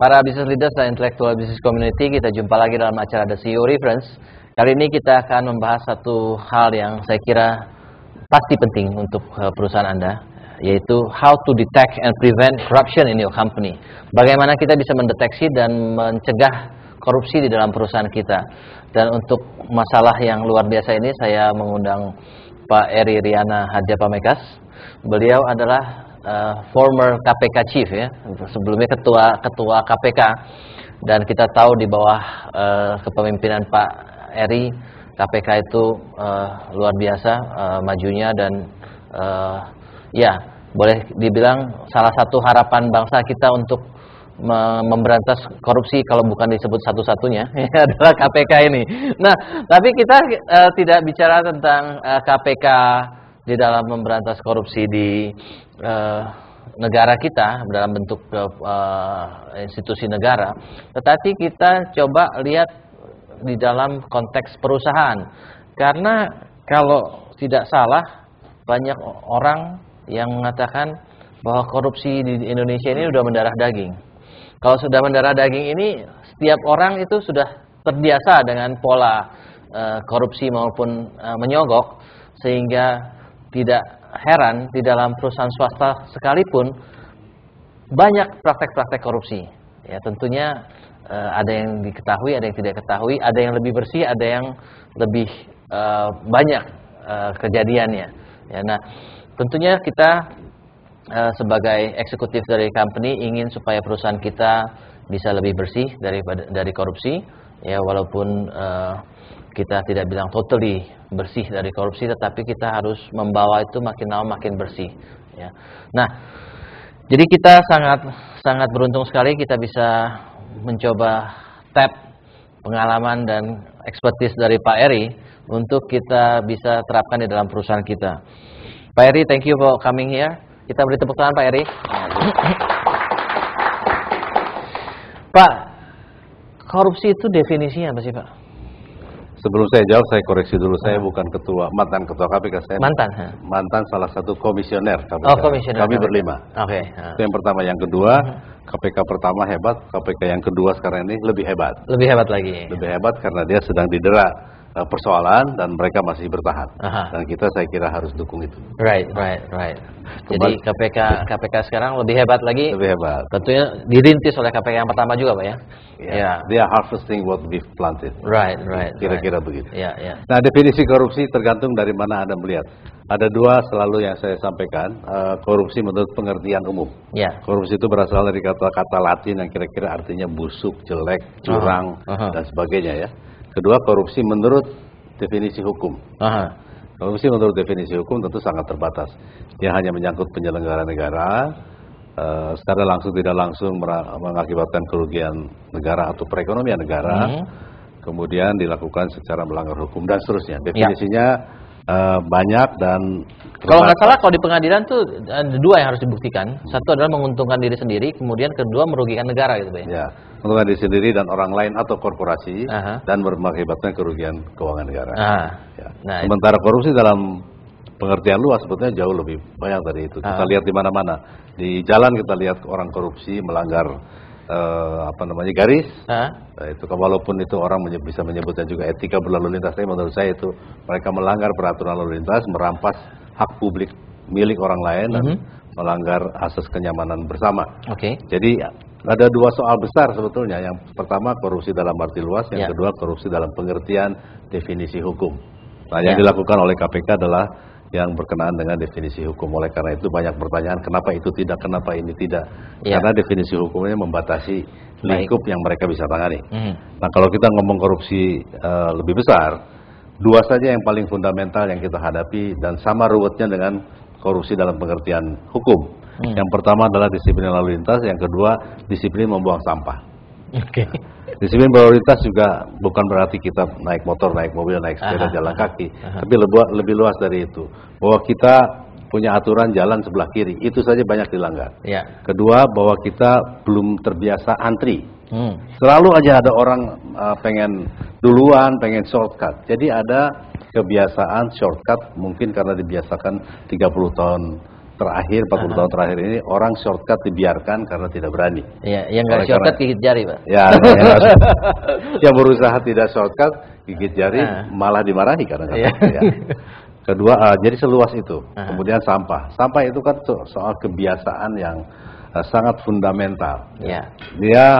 Para business leaders dan intellectual business community, kita jumpa lagi dalam acara The CEO Reference. Kali ini kita akan membahas satu hal yang saya kira pasti penting untuk perusahaan Anda, yaitu how to detect and prevent corruption in your company. Bagaimana kita bisa mendeteksi dan mencegah korupsi di dalam perusahaan kita. Dan untuk masalah yang luar biasa ini, saya mengundang Pak Eri Riana Hadjapamekas. Beliau adalah former KPK chief ya, sebelumnya ketua KPK, dan kita tahu di bawah kepemimpinan Pak Eri, KPK itu luar biasa majunya dan ya boleh dibilang salah satu harapan bangsa kita untuk memberantas korupsi, kalau bukan disebut satu-satunya adalah KPK ini. Nah, tapi kita tidak bicara tentang KPK di dalam memberantas korupsi di negara kita dalam bentuk institusi negara, tetapi kita coba lihat di dalam konteks perusahaan, karena kalau tidak salah banyak orang yang mengatakan bahwa korupsi di Indonesia ini sudah mendarah daging. Kalau sudah mendarah daging ini, setiap orang itu sudah terbiasa dengan pola korupsi maupun menyogok, sehingga tidak heran di dalam perusahaan swasta sekalipun banyak praktek-praktek korupsi. Ya, tentunya ada yang diketahui, ada yang tidak ketahui, ada yang lebih bersih, ada yang lebih banyak kejadiannya. Ya, nah, tentunya kita sebagai eksekutif dari company ingin supaya perusahaan kita bisa lebih bersih dari korupsi. Ya, walaupun kita tidak bilang totally bersih dari korupsi, tetapi kita harus membawa itu makin lama makin bersih. Ya. Nah, jadi kita sangat beruntung sekali kita bisa mencoba tap pengalaman dan expertise dari Pak Eri untuk kita bisa terapkan di dalam perusahaan kita. Pak Eri, thank you for coming here. Kita beri tepuk tangan Pak Eri. Pak, korupsi itu definisinya apa sih Pak? Sebelum saya jawab, saya koreksi dulu. Saya bukan mantan ketua KPK. Saya mantan salah satu komisioner KPK. Oh, komisioner. Kami berlima. Oke. Itu yang pertama. Yang kedua, KPK pertama hebat. KPK yang kedua sekarang ini lebih hebat. Lebih hebat lagi. Lebih hebat karena dia sedang didera persoalan dan mereka masih bertahan. Dan kita saya kira harus dukung itu. Right. Jadi KPK sekarang lebih hebat lagi. Lebih hebat. Tentunya dirintis oleh KPK yang pertama juga Pak ya. Yeah. They are harvesting what we've planted. Right. Kira-kira begitu. Yeah. Nah, definisi korupsi tergantung dari mana Anda melihat. Ada dua selalu yang saya sampaikan. Korupsi menurut pengertian umum. Yeah. Korupsi itu berasal dari kata-kata Latin yang kira-kira artinya busuk, jelek, curang, dan sebagainya ya. Kedua, korupsi menurut definisi hukum. Korupsi menurut definisi hukum tentu sangat terbatas. Dia hanya menyangkut penyelenggara negara, secara langsung tidak langsung mengakibatkan kerugian negara atau perekonomian negara, kemudian dilakukan secara melanggar hukum dan seterusnya. Definisinya banyak dan kalau nggak salah kalau di pengadilan tuh ada dua yang harus dibuktikan. Satu adalah menguntungkan diri sendiri, kemudian kedua merugikan negara gitu Pak. Ya, menguntungkan diri sendiri dan orang lain atau korporasi dan mengakibatkan kerugian keuangan negara. Ya. Nah, sementara korupsi dalam pengertian luas sebetulnya jauh lebih banyak dari itu. Kita lihat di mana-mana. Di jalan kita lihat orang korupsi melanggar garis. Nah, itu walaupun itu orang bisa menyebutnya juga etika berlalu lintas, tapi menurut saya itu mereka melanggar peraturan lalu lintas, merampas hak publik milik orang lain dan melanggar asas kenyamanan bersama. Jadi ada dua soal besar sebetulnya. Yang pertama korupsi dalam arti luas, yang kedua korupsi dalam pengertian definisi hukum. Nah, yang dilakukan oleh KPK adalah yang berkenaan dengan definisi hukum. Oleh karena itu banyak pertanyaan, kenapa itu tidak, kenapa ini tidak. Karena definisi hukumnya membatasi lingkup yang mereka bisa tangani. Nah, kalau kita ngomong korupsi lebih besar, dua saja yang paling fundamental yang kita hadapi dan sama ruwetnya dengan korupsi dalam pengertian hukum. Yang pertama adalah disiplin lalu lintas, yang kedua disiplin membuang sampah. Disiplin berlalu lintas juga bukan berarti kita naik motor, naik mobil, naik sepeda, jalan kaki, tapi lebih luas dari itu. Bahwa kita punya aturan jalan sebelah kiri, itu saja banyak dilanggar. Kedua, bahwa kita belum terbiasa antri. Selalu aja ada orang pengen duluan, pengen shortcut. Jadi ada kebiasaan shortcut, mungkin karena dibiasakan 30 tahun terakhir, 40 tahun terakhir ini orang shortcut dibiarkan karena tidak berani. Iya, yang nggak shortcut gigit jari, Pak. Ya, yang berusaha tidak shortcut gigit jari malah dimarahi kadang-kadang. Ya. Kedua, jadi seluas itu. Kemudian sampah. Sampah itu kan soal kebiasaan yang sangat fundamental. Dia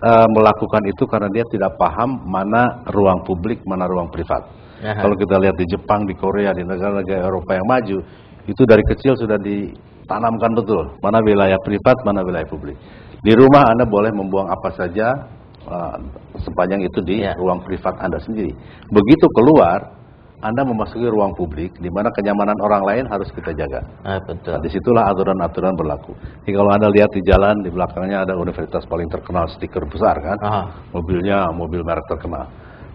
melakukan itu karena dia tidak paham mana ruang publik, mana ruang privat. Kalau kita lihat di Jepang, di Korea, di negara-negara Eropa yang maju, itu dari kecil sudah ditanamkan betul mana wilayah privat, mana wilayah publik. Di rumah Anda boleh membuang apa saja sepanjang itu di ruang privat Anda sendiri. Begitu keluar, Anda memasuki ruang publik di mana kenyamanan orang lain harus kita jaga. Betul. Nah, disitulah aturan-aturan berlaku. Jadi kalau Anda lihat di jalan, di belakangnya ada universitas paling terkenal, stiker besar kan, mobilnya mobil merek terkenal.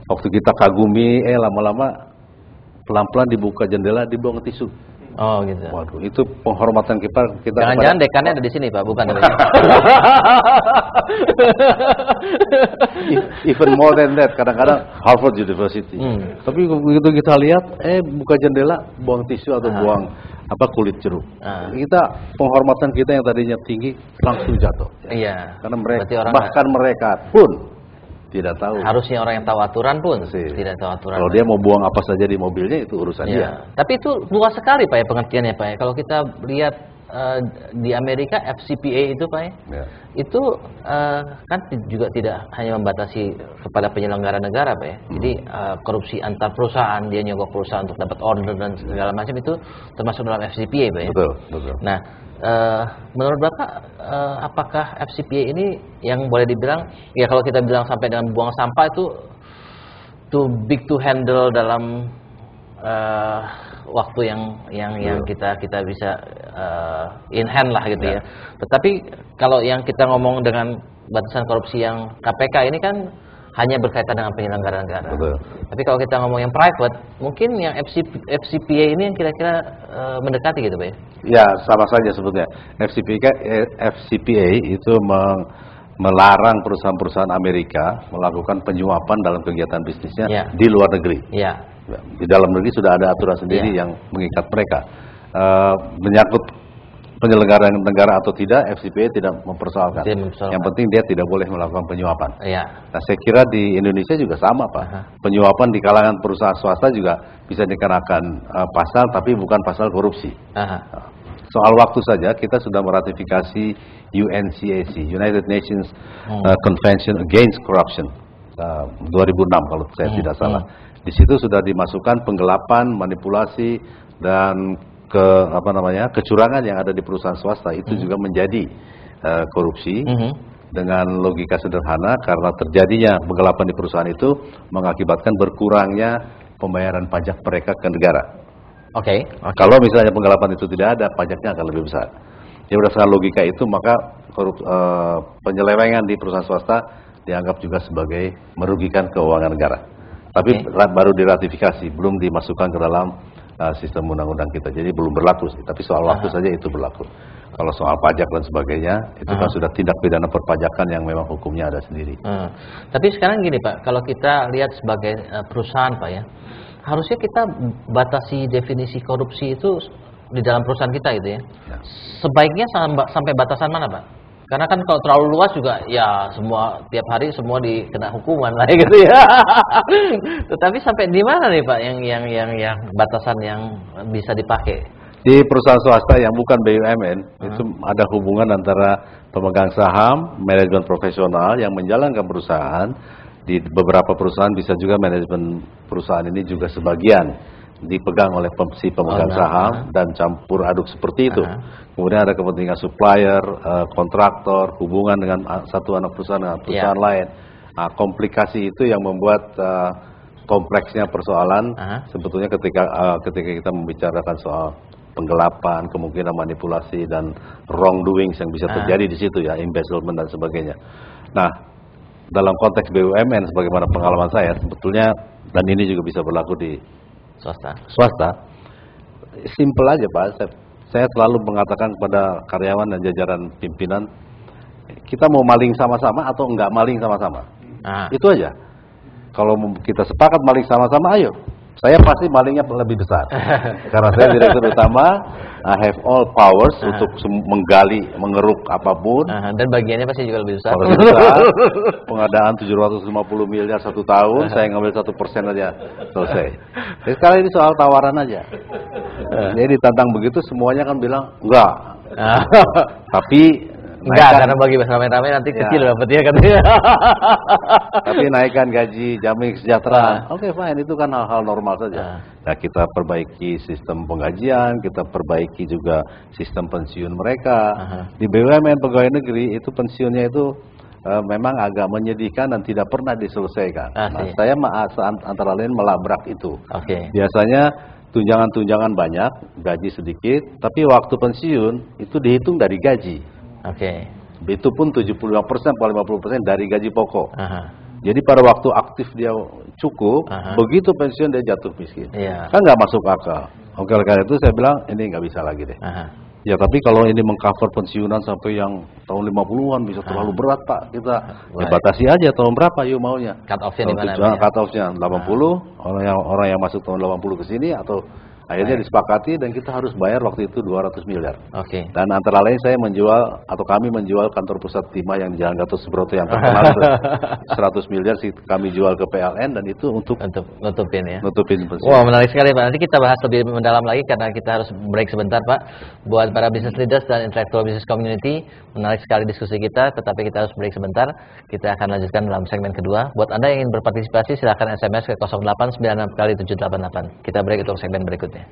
Waktu kita kagumi, lama-lama pelan-pelan dibuka jendela, dibuang tisu. Oh gitu. Waduh, itu penghormatan kita. Jangan-jangan dekannya ada di sini, Pak, bukan dari Even more than that, kadang-kadang Harvard University. Tapi begitu kita lihat, buka jendela, buang tisu atau buang kulit jeruk. Kita penghormatan kita yang tadinya tinggi langsung jatuh. Iya. Karena mereka pun tidak tahu. Harusnya orang yang tahu aturan pun tidak tahu aturan. Kalau dia mau buang apa saja di mobilnya itu urusan dia. Tapi itu luas sekali, Pak, ya, pengertiannya, Pak, ya. Kalau kita lihat di Amerika FCPA itu, Pak, ya, itu kan juga tidak hanya membatasi kepada penyelenggara negara, Pak, ya. Jadi korupsi antar perusahaan, dia nyogok perusahaan untuk dapat order dan segala macam itu termasuk dalam FCPA, Pak, ya. Betul. Nah, menurut Bapak, apakah FCPA ini yang boleh dibilang, ya kalau kita bilang sampai dengan buang sampah itu too big to handle dalam waktu yang kita bisa in hand lah gitu ya. Tetapi kalau yang kita ngomong dengan batasan korupsi yang KPK ini kan hanya berkaitan dengan penyelenggara negara. Tapi kalau kita ngomong yang private, mungkin yang FCPA ini yang kira-kira mendekati gitu, Pak, ya? Ya, sama saja sebetulnya. FCPA itu melarang perusahaan-perusahaan Amerika melakukan penyuapan dalam kegiatan bisnisnya di luar negeri. Di dalam negeri sudah ada aturan sendiri yang mengikat mereka. Menyangkut penyelenggara negara atau tidak, FCPA tidak mempersoalkan. Yang penting dia tidak boleh melakukan penyuapan. Nah, saya kira di Indonesia juga sama, Pak. Penyuapan di kalangan perusahaan swasta juga bisa dikenakan pasal, tapi bukan pasal korupsi. Soal waktu saja, kita sudah meratifikasi UNCAC, United Nations Convention Against Corruption, 2006 kalau saya tidak salah. Di situ sudah dimasukkan penggelapan, manipulasi, dan kecurangan yang ada di perusahaan swasta itu juga menjadi korupsi. Dengan logika sederhana, karena terjadinya penggelapan di perusahaan itu mengakibatkan berkurangnya pembayaran pajak mereka ke negara. Kalau misalnya penggelapan itu tidak ada, pajaknya akan lebih besar. Jadi berdasarkan logika itu, maka penyelewengan di perusahaan swasta dianggap juga sebagai merugikan keuangan negara. Tapi baru diratifikasi, belum dimasukkan ke dalam sistem undang-undang kita. Jadi belum berlaku sih, tapi soal waktu saja itu berlaku. Kalau soal pajak dan sebagainya, itu kan sudah tindak pidana perpajakan yang memang hukumnya ada sendiri. Tapi sekarang gini, Pak, kalau kita lihat sebagai perusahaan, Pak, ya, harusnya kita batasi definisi korupsi itu di dalam perusahaan kita gitu ya. Sebaiknya sampai batasan mana, Pak? Karena kan kalau terlalu luas juga ya semua tiap hari semua dikena hukuman lah gitu ya. Tetapi sampai di mana nih, Pak, yang batasan yang bisa dipakai? Di perusahaan swasta yang bukan BUMN itu ada hubungan antara pemegang saham, manajemen profesional yang menjalankan perusahaan. Di beberapa perusahaan bisa juga manajemen perusahaan ini juga sebagian dipegang oleh si pemegang saham dan campur aduk seperti itu. Kemudian ada kepentingan supplier, kontraktor, hubungan dengan satu anak perusahaan dengan perusahaan lain. Komplikasi itu yang membuat kompleksnya persoalan. Sebetulnya ketika kita membicarakan soal penggelapan, kemungkinan manipulasi dan wrongdoing yang bisa terjadi di situ ya, embezzlement dan sebagainya. Nah, dalam konteks BUMN sebagaimana pengalaman saya sebetulnya, dan ini juga bisa berlaku di swasta, simple aja, Pak. Saya selalu mengatakan kepada karyawan dan jajaran pimpinan, kita mau maling sama-sama atau enggak maling sama-sama. Itu aja. Kalau kita sepakat maling sama-sama, ayo Saya pasti malingnya lebih besar. Karena saya direktur utama, I have all powers untuk menggali, mengeruk apapun. Dan bagiannya pasti juga lebih besar. Pengadaan 750 miliar 1 tahun, saya ngambil 1% aja, selesai. Jadi sekarang ini soal tawaran aja. Jadi ditantang begitu, semuanya kan bilang, enggak. Tapi enggak, karena bagi rame-rame nanti kecil dapatnya katanya. Tapi naikkan gaji, jamin kesejahteraan. Oke, fine, itu kan hal-hal normal saja. Nah, kita perbaiki sistem penggajian, kita perbaiki juga sistem pensiun mereka. Di BUMN pegawai negeri itu pensiunnya itu memang agak menyedihkan dan tidak pernah diselesaikan. Nah, saya antara lain melabrak itu. Biasanya tunjangan-tunjangan banyak, gaji sedikit, tapi waktu pensiun itu dihitung dari gaji. Itu pun 75% atau 50% dari gaji pokok. Jadi pada waktu aktif dia cukup, begitu pensiun dia jatuh miskin. Kan nggak masuk akal. Oke, karena itu saya bilang ini nggak bisa lagi deh. Ya, tapi kalau ini mengcover pensiunan sampai yang tahun 50-an bisa terlalu berat, Pak. Kita batasi aja tahun berapa yuk maunya. Cut off-nya di mana? Cut off-nya 80, orang yang masuk tahun 80 ke sini atau akhirnya disepakati dan kita harus bayar waktu itu 200 miliar. Dan antara lain saya menjual atau kami menjual kantor pusat Timah yang di Jalan Gatot Subroto yang terkenal 100 miliar sih kami jual ke PLN dan itu untuk nutupin ya. Nutupin pensiun. Wah, menarik sekali Pak. Nanti kita bahas lebih mendalam lagi karena kita harus break sebentar Pak. Buat para business leaders dan intellectual business community, menarik sekali diskusi kita, tetapi kita harus break sebentar. Kita akan lanjutkan dalam segmen kedua. Buat Anda yang ingin berpartisipasi silakan SMS ke 0896 kali 788. Kita break untuk segmen berikutnya.